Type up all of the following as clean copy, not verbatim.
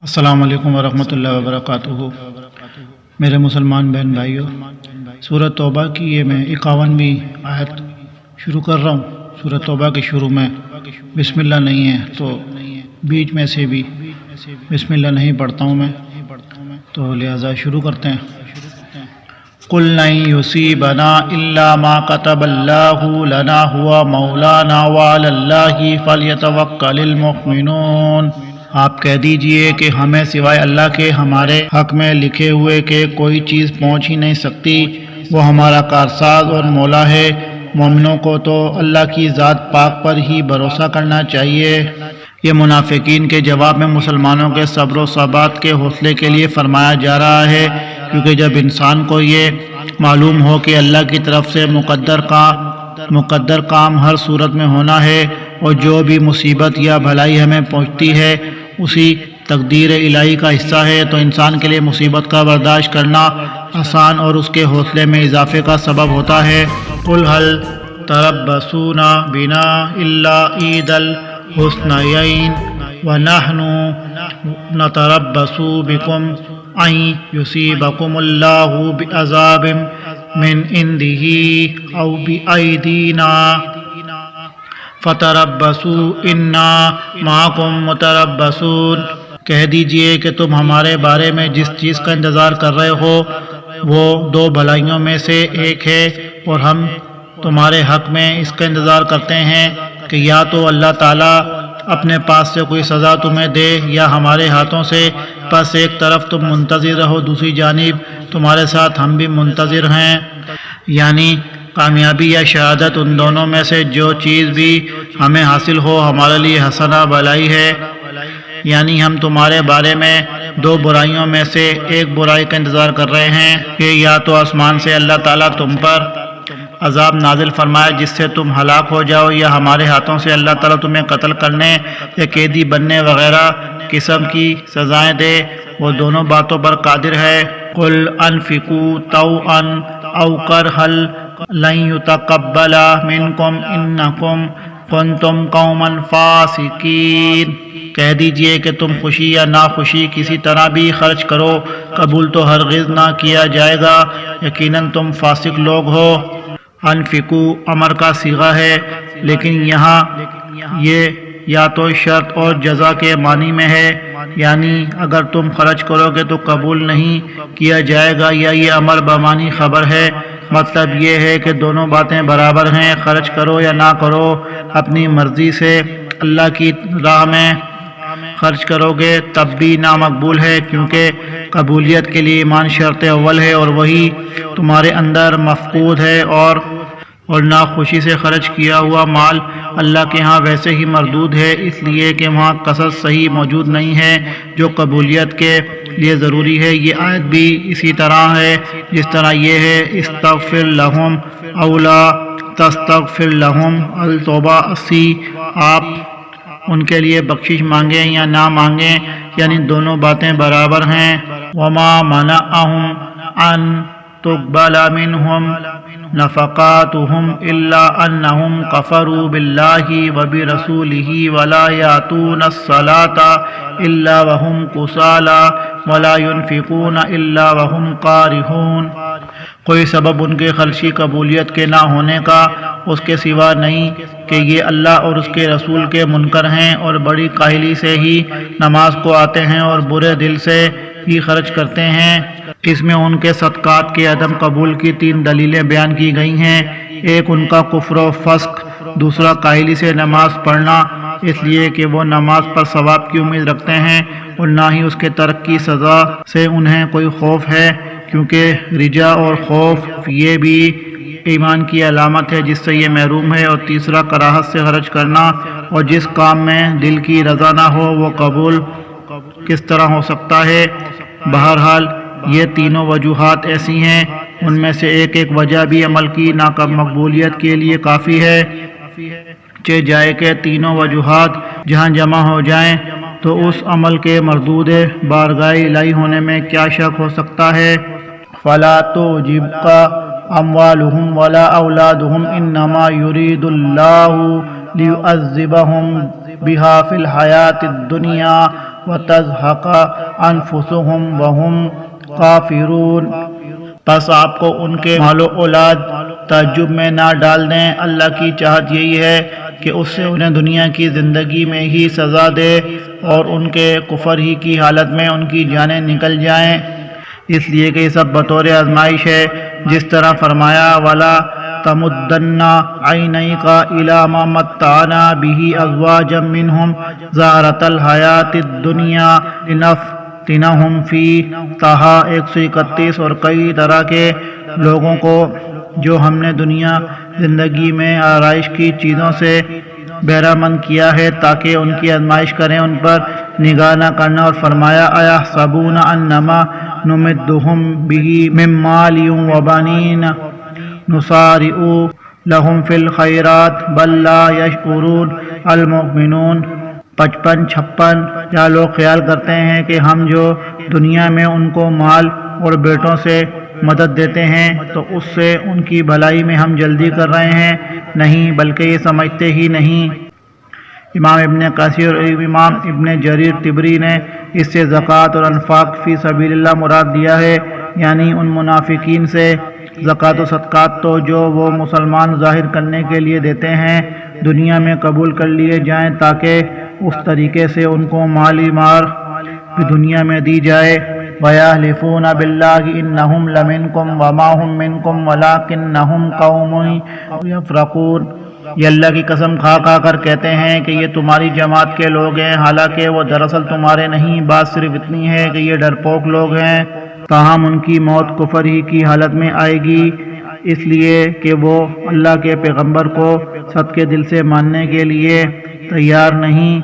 السلام علیکم ورحمۃ اللہ وبرکاتہ۔ میرے مسلمان بہن بھائیوں، سورۃ توبہ کی یہ میں 51ویں آیت شروع کر رہا ہوں۔ سورۃ توبہ کے شروع میں بسم اللہ نہیں ہے، تو بیچ میں سے بھی بسم اللہ نہیں پڑھتا ہوں میں، تو لہٰذا شروع کرتے ہیں۔ قُلْ لَن يُصِيبَنَا إِلَّا مَا كَتَبَ اللَّهُ لَنَا هُوَ مَوْلَانَا وَعَلَى اللَّهِ فَلْيَتَوَكَّلِ الْمُؤْمِنُونَ۔ آپ کہہ دیجئے کہ ہمیں سوائے اللہ کے ہمارے حق میں لکھے ہوئے کہ کوئی چیز پہنچ ہی نہیں سکتی، وہ ہمارا کارساز اور مولا ہے۔ مومنوں کو تو اللہ کی ذات پاک پر ہی بھروسہ کرنا چاہیے۔ یہ منافقین کے جواب میں مسلمانوں کے صبر و ثبات کے حوصلے کے لیے فرمایا جا رہا ہے، کیونکہ جب انسان کو یہ معلوم ہو کہ اللہ کی طرف سے مقدر کام ہر صورت میں ہونا ہے، اور جو بھی مصیبت یا بھلائی ہمیں پہنچتی ہے اسی تقدیر الہی کا حصہ ہے، تو انسان کے لیے مصیبت کا برداشت کرنا آسان اور اس کے حوصلے میں اضافے کا سبب ہوتا ہے۔ قُلْ هَلْ تَرَبَّصُونَ بِنَا إِلَّا عِيدَ الْحُسْنَيَيْنِ وَنَحْنُ نَتَرَبَّصُ بِكُمْ أَن يُصِيبَكُمُ اللَّهُ بِعَذَابٍ مِّنْ عِندِهِ أَوْ بِأَيْدِينَا فَتَرَبَّصُوا إِنَّا مَعَكُمْ مُتَرَبِّصُونَ۔ کہہ دیجئے کہ تم ہمارے بارے میں جس چیز کا انتظار کر رہے ہو وہ دو بھلائیوں میں سے ایک ہے، اور ہم تمہارے حق میں اس کا انتظار کرتے ہیں کہ یا تو اللہ تعالیٰ اپنے پاس سے کوئی سزا تمہیں دے یا ہمارے ہاتھوں سے، پس ایک طرف تم منتظر رہو، دوسری جانب تمہارے ساتھ ہم بھی منتظر ہیں۔ یعنی کامیابی یا شہادت ان دونوں میں سے جو چیز بھی ہمیں حاصل ہو ہمارے لیے حسنہ بھلائی ہے۔ یعنی ہم تمہارے بارے میں دو برائیوں میں سے ایک برائی کا انتظار کر رہے ہیں کہ یا تو آسمان سے اللہ تعالیٰ تم پر عذاب نازل فرمائے جس سے تم ہلاک ہو جاؤ، یا ہمارے ہاتھوں سے اللہ تعالیٰ تمہیں قتل کرنے یا قیدی بننے وغیرہ قسم کی سزائیں دے، وہ دونوں باتوں پر قادر ہے۔ قُلْ أَنفِقُوا طَوْعًا أَوْ كَرْهًا لَن يُتَقَبَّلَ مِنكُمْ إِنَّكُمْ كُنتُمْ قَوْمًا فَاسِقِينَ۔ کہہ دیجئے کہ تم خوشی یا ناخوشی کسی طرح بھی خرچ کرو، قبول تو ہرگز نہ کیا جائے گا، یقیناً تم فاسق لوگ ہو۔ انفقوا امر کا صیغہ ہے، لیکن یہاں یہ یا تو شرط اور جزا کے معنی میں ہے، یعنی اگر تم خرچ کرو گے تو قبول نہیں کیا جائے گا، یا یہ امر بمعنی خبر ہے۔ مطلب یہ ہے کہ دونوں باتیں برابر ہیں، خرچ کرو یا نہ کرو، اپنی مرضی سے اللہ کی راہ میں خرچ کرو گے تب بھی نامقبول ہے، کیونکہ قبولیت کے لیے ایمان شرط اول ہے، اور وہی تمہارے اندر مفقود ہے، اور ناخوشی سے خرچ کیا ہوا مال اللہ کے ہاں ویسے ہی مردود ہے، اس لیے کہ وہاں قصد صحیح موجود نہیں ہے جو قبولیت کے لیے ضروری ہے۔ یہ آیت بھی اسی طرح ہے جس طرح یہ ہے استغفر لہم او لا تستغفر لہم، التوبہ 80۔ آپ ان کے لیے بخشش مانگیں یا نہ مانگیں، یعنی دونوں باتیں برابر ہیں۔ وما منعهم ان تقبل منهم نفقاتهم الا انهم كفروا بالله وبرسوله ولا يأتون الصلاة الا وهم كسالى ولا ينفقون الا وهم كارهون۔ کوئی سبب ان کے خلشی قبولیت کے نہ ہونے کا اس کے سوا نہیں کہ یہ اللہ اور اس کے رسول کے منکر ہیں، اور بڑی کاہلی سے ہی نماز کو آتے ہیں اور برے دل سے ہی خرچ کرتے ہیں۔ اس میں ان کے صدقات کے عدم قبول کی 3 دلیلیں بیان کی گئی ہیں۔ ایک ان کا کفر و فسق، دوسرا کاہلی سے نماز پڑھنا اس لیے کہ وہ نماز پر ثواب کی امید رکھتے ہیں، اور نہ ہی اس کے ترک کی سزا سے انہیں کوئی خوف ہے، کیونکہ رجا اور خوف یہ بھی ایمان کی علامت ہے جس سے یہ محروم ہے۔ اور تیسرا کراہت سے خرچ کرنا، اور جس کام میں دل کی رضا نہ ہو وہ قبول کس طرح ہو سکتا ہے۔ بہرحال یہ تینوں وجوہات ایسی ہیں، ان میں سے ایک وجہ بھی عمل کی نامقبولیت کے لیے کافی ہے، چہ جائے کہ تینوں وجوہات جہاں جمع ہو جائیں تو اس عمل کے مردود بارگاہ الہی ہونے میں کیا شک ہو سکتا ہے۔ فلا تعجبک اموالهم ولا اولادهم انما يريد الله ليعذبهم بها في الحیات الدنیا وتزهق أنفسهم وهم کافرون۔ پس آپ کو ان کے مال و اولاد تعجب میں نہ ڈال دیں، اللہ کی چاہت یہی ہے کہ اس سے انہیں دنیا کی زندگی میں ہی سزا دے اور ان کے کفر ہی کی حالت میں ان کی جانیں نکل جائیں، اس لیے کہ یہ سب بطور آزمائش ہے۔ جس طرح فرمایا وَلَا تَمُدَّنَّ عَيْنَيْكَ إِلَىٰ مَا مَتَّعْنَا بِهِ أَزْوَاجًا مِّنْهُمْ زَهْرَةَ الْحَيَاةِ الدُّنْيَا لِنَفْتِنَهُمْ فِيهِ طٰہٰ 131۔ اور کئی طرح کے لوگوں کو جو ہم نے دنیا زندگی میں آرائش کی چیزوں سے بہرہ مند کیا ہے تاکہ ان کی آزمائش کریں، ان پر نگاہ نہ کرنا۔ اور فرمایا أَيَحْسَبُونَ أَنَّمَا نُمِدُّهُم بِهِ مِن مَّالٍ وَبَنِينَ نُسَارِعُ لَهُمْ فِي الْخَيْرَاتِ بَل لَّا يَشْعُرُونَ المؤمنون 55-56۔ یا لوگ خیال کرتے ہیں کہ ہم جو دنیا میں ان کو مال اور بیٹوں سے مدد دیتے ہیں تو اس سے ان کی بھلائی میں ہم جلدی کر رہے ہیں، نہیں بلکہ یہ سمجھتے ہی نہیں۔ امام ابن کثیر اور امام ابن جریر طبری نے اس سے زکوٰۃ اور انفاق فی سبیل اللہ مراد دیا ہے، یعنی ان منافقین سے زکوٰۃ و صدقات تو جو وہ مسلمان ظاہر کرنے کے لیے دیتے ہیں دنیا میں قبول کر لیے جائیں تاکہ اس طریقے سے ان کو مالی مار بھی دنیا میں دی جائے۔ وَيَحْلِفُونَ بِاللَّهِ إِنَّهُمْ لَمِنْكُمْ وَمَا هُمْ مِنْكُمْ وَلَٰكِنَّهُمْ قَوْمٌ يَفْرَقُونَ۔ یہ اللہ کی قسم کھا کھا کر کہتے ہیں کہ یہ تمہاری جماعت کے لوگ ہیں، حالانکہ وہ دراصل تمہارے نہیں، بات صرف اتنی ہے کہ یہ ڈرپوک لوگ ہیں، تاہم ان کی موت کفر ہی کی حالت میں آئے گی، اس لیے کہ وہ اللہ کے پیغمبر کو صدقے دل سے ماننے کے لیے تیار نہیں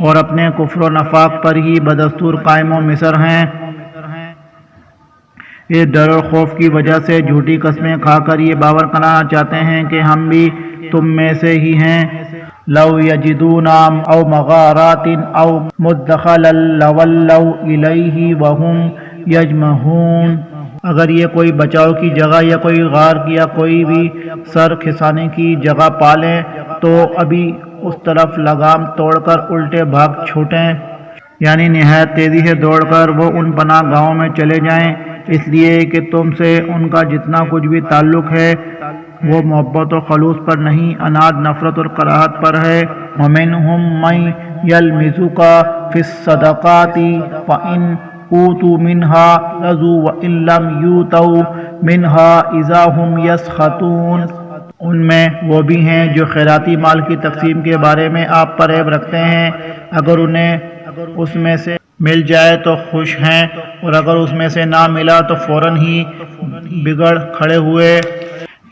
اور اپنے کفر و نفاق پر ہی بدستور قائم و مصر ہیں۔ اس ڈر اور خوف کی وجہ سے جھوٹی قسمیں کھا کر یہ باور کرانا چاہتے ہیں کہ ہم بھی تم میں سے ہی ہیں۔ لَوْ يَجِدُونَ أَوْ مَغَارَاتٍ أَوْ مُدَّخَلًا لَوَلَّوْا إِلَيْهِ وَهُمْ يَجْمَحُونَ۔ اگر یہ کوئی بچاؤ کی جگہ یا کوئی غار یا کوئی بھی سر کھسانے کی جگہ پالیں تو ابھی اس طرف لگام توڑ کر الٹے بھاگ چھوٹیں، یعنی نہایت تیزی سے دوڑ کر وہ ان پناہ گاہوں میں چلے جائیں، اس لیے کہ تم سے ان کا جتنا کچھ بھی تعلق ہے وہ محبت اور خلوص پر نہیں، عناد، نفرت اور کراہت پر ہے۔ وَمِنْهُمْ مَن يَلْمِزُكَ فِي الصَّدَقَاتِ فَإِنْ أُوتُوا مِنْهَا رَضُوا وَإِنْ لَمْ يُؤْتَوْا مِنْهَا إِذَا هُمْ يَسْخَطُونَ۔ ان میں وہ بھی ہیں جو خیراتی مال کی تقسیم کے بارے میں آپ پر عیب رکھتے ہیں، اگر انہیں اس میں سے مل جائے تو خوش ہیں اور اگر اس میں سے نہ ملا تو فوراً ہی بگڑ کھڑے ہوئے۔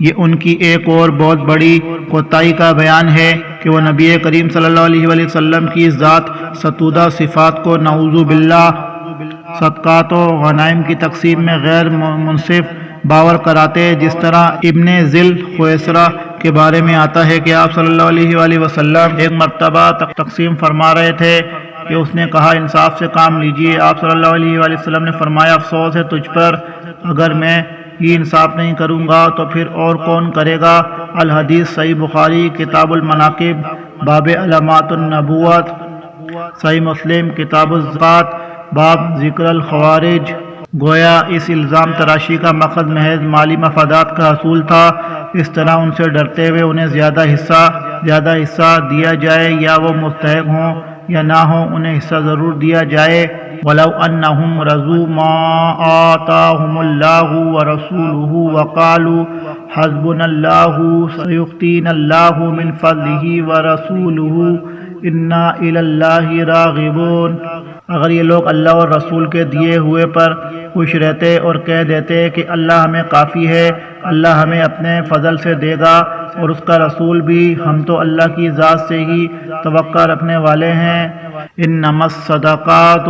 یہ ان کی ایک اور بہت بڑی کوتاہی کا بیان ہے کہ وہ نبی کریم صلی اللہ علیہ وآلہ وسلم کی ذات ستودہ صفات کو نعوذ باللہ صدقات و غنائم کی تقسیم میں غیر منصف باور کراتے، جس طرح ابن ذل خویسرہ کے بارے میں آتا ہے کہ آپ صلی اللہ علیہ وآلہ وسلم ایک مرتبہ تقسیم فرما رہے تھے کہ اس نے کہا انصاف سے کام لیجئے۔ آپ صلی اللہ علیہ وآلہ وسلم نے فرمایا افسوس ہے تجھ پر، اگر میں یہ انصاف نہیں کروں گا تو پھر اور کون کرے گا۔ الحدیث صحیح بخاری کتاب المناقب باب علامات النبوت، صحیح مسلم کتاب الزکوٰۃ باب ذکر الخوارج۔ گویا اس الزام تراشی کا مقصد محض مالی مفادات کا حصول تھا، اس طرح ان سے ڈرتے ہوئے انہیں زیادہ حصہ دیا جائے، یا وہ مستحق ہوں یا نہ ہوں انہیں حصہ ضرور دیا جائے۔ وَلَوْ أَنَّهُمْ رَضُوا مَا آتَاهُمُ اللَّهُ وَرَسُولُهُ وَقَالُوا حَسْبُنَا اللَّهُ سَيُؤْتِينَا اللَّهُ مِنْ فَضْلِهِ وَرَسُولُهُ إِنَّا إِلَى اللَّهِ رَاغِبُونَ۔ اگر یہ لوگ اللہ اور رسول کے دیے ہوئے پر خوش رہتے اور کہہ دیتے کہ اللہ ہمیں کافی ہے، اللہ ہمیں اپنے فضل سے دے گا اور اس کا رسول بھی، ہم تو اللہ کی ذات سے ہی توقع رکھنے والے ہیں۔ انما الصدقات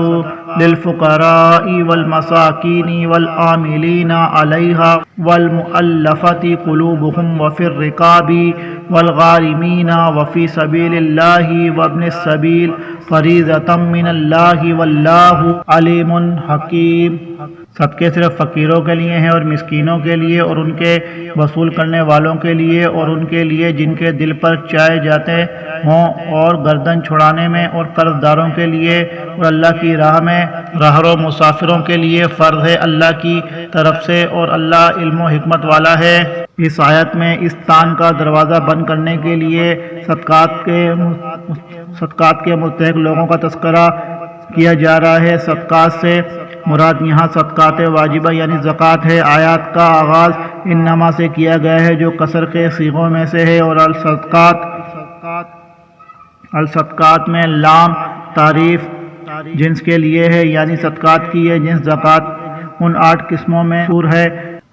للفقراء والمساکین والعاملین علیہا والمؤلفۃ قلوبهم وفی الرقاب والغارمین وفی سبیل اللہ وابن السبیل فریضۃ من اللہ واللہ علیم حکیم۔ صدقے صرف فقیروں کے لیے ہیں اور مسکینوں کے لیے اور ان کے وصول کرنے والوں کے لیے اور ان کے لیے جن کے دل پر چائے جاتے ہوں اور گردن چھڑانے میں اور قرض داروں کے لیے اور اللہ کی راہ میں راہرو مسافروں کے لیے فرض ہے اللہ کی طرف سے اور اللہ علم و حکمت والا ہے۔ اس آیت میں اس تان کا دروازہ بند کرنے کے لیے صدقات کے مستحق لوگوں کا تذکرہ کیا جا رہا ہے۔ صدقات سے مراد یہاں صدقات واجبہ یعنی زکوٰۃ ہے۔ آیات کا آغاز انما سے کیا گیا ہے جو کسر کے صیغوں میں سے ہے اور الصدقات میں لام تعریف جنس کے لیے ہے، یعنی صدقات کی یہ جنس زکوٰۃ ان 8 قسموں میں مذکور ہے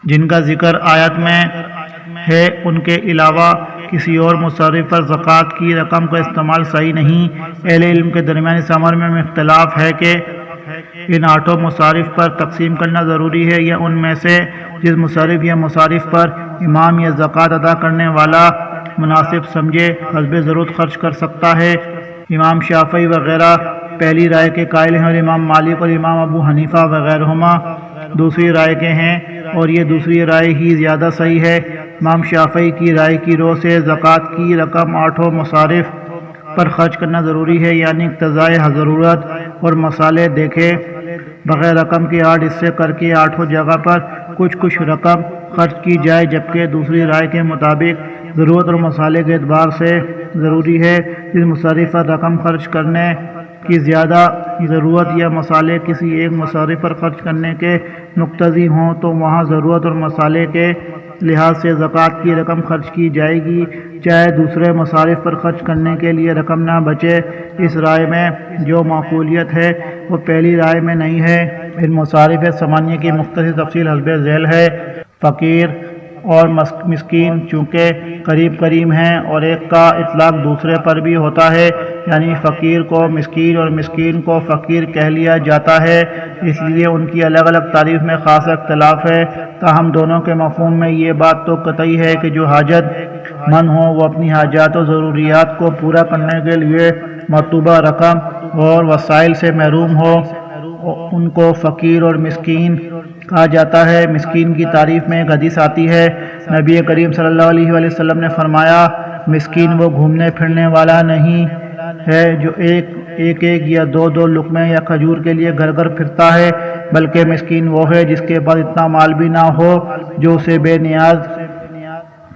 جن کا ذکر آیت میں ہے۔ ان کے علاوہ کسی اور مصرف پر زکوٰۃ کی رقم کا استعمال صحیح نہیں۔ اہل علم کے درمیان اس امر میں اختلاف ہے کہ ان 8 مصارف پر تقسیم کرنا ضروری ہے یا ان میں سے جس مصرف یا مصارف پر امام یا زکوٰۃ ادا کرنے والا مناسب سمجھے حسب ضرورت خرچ کر سکتا ہے۔ امام شافعی وغیرہ پہلی رائے کے قائل ہیں اور امام مالک اور امام ابو حنیفہ وغیرہما دوسری رائے کے ہیں اور یہ دوسری رائے ہی زیادہ صحیح ہے۔ امام شافعی کی رائے کی رو سے زکوٰۃ کی رقم 8 مصارف پر خرچ کرنا ضروری ہے، یعنی اقتضائے ضرورت اور مسالے دیکھے بغیر رقم کے 8 حصے کر کے 8 جگہ پر کچھ رقم خرچ کی جائے، جبکہ دوسری رائے کے مطابق ضرورت اور مسالے کے اعتبار سے ضروری ہے۔ جس مصرف پر رقم خرچ کرنے کی زیادہ ضرورت یا مسالے کسی ایک مصرف پر خرچ کرنے کے مقتضی ہوں تو وہاں ضرورت اور مسالے کے لحاظ سے زکوٰۃ کی رقم خرچ کی جائے گی، چاہے دوسرے مصارف پر خرچ کرنے کے لیے رقم نہ بچے۔ اس رائے میں جو معقولیت ہے وہ پہلی رائے میں نہیں ہے۔ ان مصارف ثمانیہ کی مختصر تفصیل حسب ذیل ہے۔ فقیر اور مسکین چونکہ قریب ہیں اور ایک کا اطلاق دوسرے پر بھی ہوتا ہے، یعنی فقیر کو مسکین اور مسکین کو فقیر کہہ لیا جاتا ہے، اس لیے ان کی الگ الگ تعریف میں خاص اختلاف ہے۔ تاہم دونوں کے مفہوم میں یہ بات تو قطعی ہے کہ جو حاجت مند ہوں وہ اپنی حاجات و ضروریات کو پورا کرنے کے لیے مطلوبہ رقم اور وسائل سے محروم ہو ان کو فقیر اور مسکین کہا جاتا ہے۔ مسکین کی تعریف میں ایک حدیث آتی ہے، نبی کریم صلی اللہ علیہ وآلہ وسلم نے فرمایا، مسکین وہ گھومنے پھرنے والا نہیں ہے جو ایک یا دو لقمے یا کھجور کے لیے گھر گھر پھرتا ہے، بلکہ مسکین وہ ہے جس کے پاس اتنا مال بھی نہ ہو جو اسے بے نیاز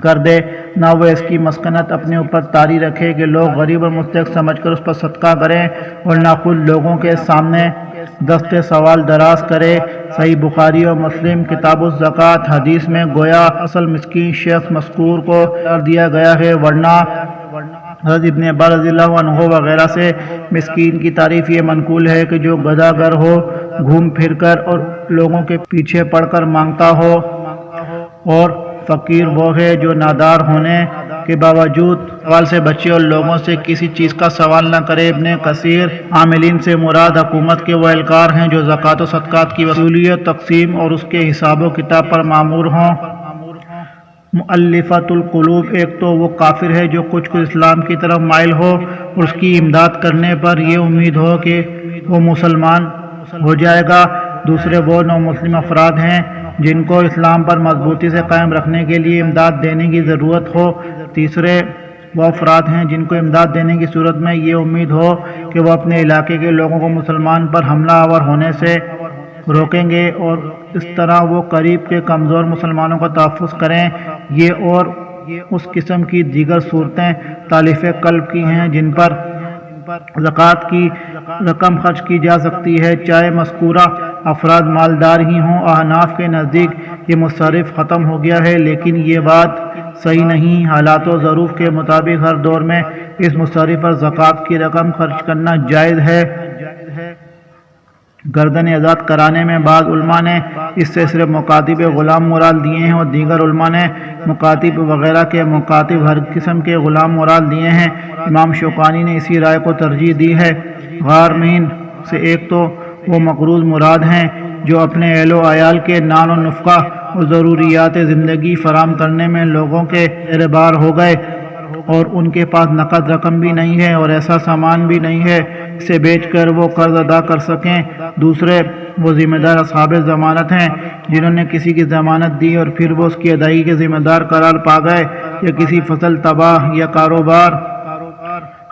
کر دے، نہ وہ اس کی مسکنت اپنے اوپر طاری رکھے کہ لوگ غریب اور مستحق سمجھ کر اس پر صدقہ کریں، اور نہ خود لوگوں کے سامنے دست سوال دراز کرے۔ صحیح بخاری اور مسلم کتاب الزکوٰۃ حدیث میں گویا اصل مسکین شخص مذکور کو قرار دیا گیا ہے، ورنہ حضرت ابن عباس رضی اللہ عنہ وغیرہ سے مسکین کی تعریف یہ منقول ہے کہ جو گدھا گر ہو، گھوم پھر کر اور لوگوں کے پیچھے پڑ کر مانگتا ہو، اور فقیر وہ ہے جو نادار ہونے کے باوجود سوال سے بچے اور لوگوں سے کسی چیز کا سوال نہ کرے۔ ابن کثیر عاملین سے مراد حکومت کے وہ اہلکار ہیں جو زکوٰۃ و صدقات کی وصولیت، تقسیم اور اس کے حساب و کتاب پر مامور ہوں۔ مؤلفۃ القلوب ایک تو وہ کافر ہے جو کچھ اسلام کی طرف مائل ہو اور اس کی امداد کرنے پر یہ امید ہو کہ وہ مسلمان ہو جائے گا۔ دوسرے وہ نو مسلم افراد ہیں جن کو اسلام پر مضبوطی سے قائم رکھنے کے لیے امداد دینے کی ضرورت ہو۔ تیسرے وہ افراد ہیں جن کو امداد دینے کی صورت میں یہ امید ہو کہ وہ اپنے علاقے کے لوگوں کو مسلمان پر حملہ آور ہونے سے روکیں گے اور اس طرح وہ قریب کے کمزور مسلمانوں کا تحفظ کریں۔ یہ اور اس قسم کی دیگر صورتیں تالیف قلب کی ہیں جن پر زکوٰۃ کی رقم خرچ کی جا سکتی ہے، چاہے مذکورہ افراد مالدار ہی ہوں۔ احناف کے نزدیک یہ مصرف ختم ہو گیا ہے، لیکن یہ بات صحیح نہیں۔ حالات و ظروف کے مطابق ہر دور میں اس مصرف پر زکوٰۃ کی رقم خرچ کرنا جائز ہے۔ گردن آزاد کرانے میں بعض علماء نے اس سے صرف مکاتب غلام مراد دیے ہیں اور دیگر علماء نے مکاتب وغیرہ کے مکاتب ہر قسم کے غلام مراد دیے ہیں۔ امام شوکانی نے اسی رائے کو ترجیح دی ہے۔ غارمین سے ایک تو وہ مقروض مراد ہیں جو اپنے اہل و عیال کے نان و نفقہ اور ضروریات زندگی فراہم کرنے میں لوگوں کے زیر بار ہو گئے اور ان کے پاس نقد رقم بھی نہیں ہے اور ایسا سامان بھی نہیں ہے اسے بیچ کر وہ قرض ادا کر سکیں۔ دوسرے وہ ذمہ دار اصحاب ضمانت ہیں جنہوں نے کسی کی ضمانت دی اور پھر وہ اس کی ادائیگی کے ذمہ دار قرار پا گئے، یا کسی فصل تباہ یا کاروبار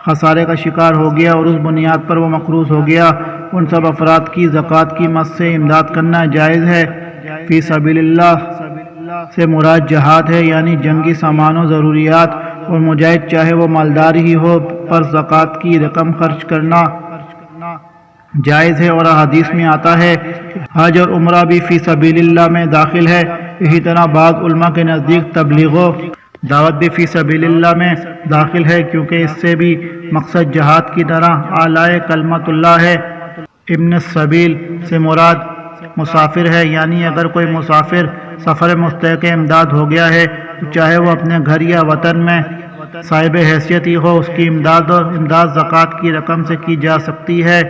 خسارے کا شکار ہو گیا اور اس بنیاد پر وہ مقروض ہو گیا، ان سب افراد کی زکوٰۃ کی مد سے امداد کرنا جائز ہے۔ فی سبیل اللہ سے مراد جہاد ہے، یعنی جنگی سامان و ضروریات، اور مجاہد چاہے وہ مالدار ہی ہو پر زکوٰۃ کی رقم خرچ کرنا جائز ہے۔ اور حدیث میں آتا ہے حج اور عمرہ بھی فی سبیل اللہ میں داخل ہے۔ اسی طرح بعض علماء کے نزدیک تبلیغ و دعوت بھی فی سبیل اللہ میں داخل ہے، کیونکہ اس سے بھی مقصد جہاد کی طرح اعلاء کلمت اللہ ہے۔ ابن السبیل سے مراد مسافر ہے، یعنی اگر کوئی مسافر سفر مستحق امداد ہو گیا ہے تو چاہے وہ اپنے گھر یا وطن میں صاحب حیثیت ہی ہو، اس کی امداد زکوٰۃ کی رقم سے کی جا سکتی ہے۔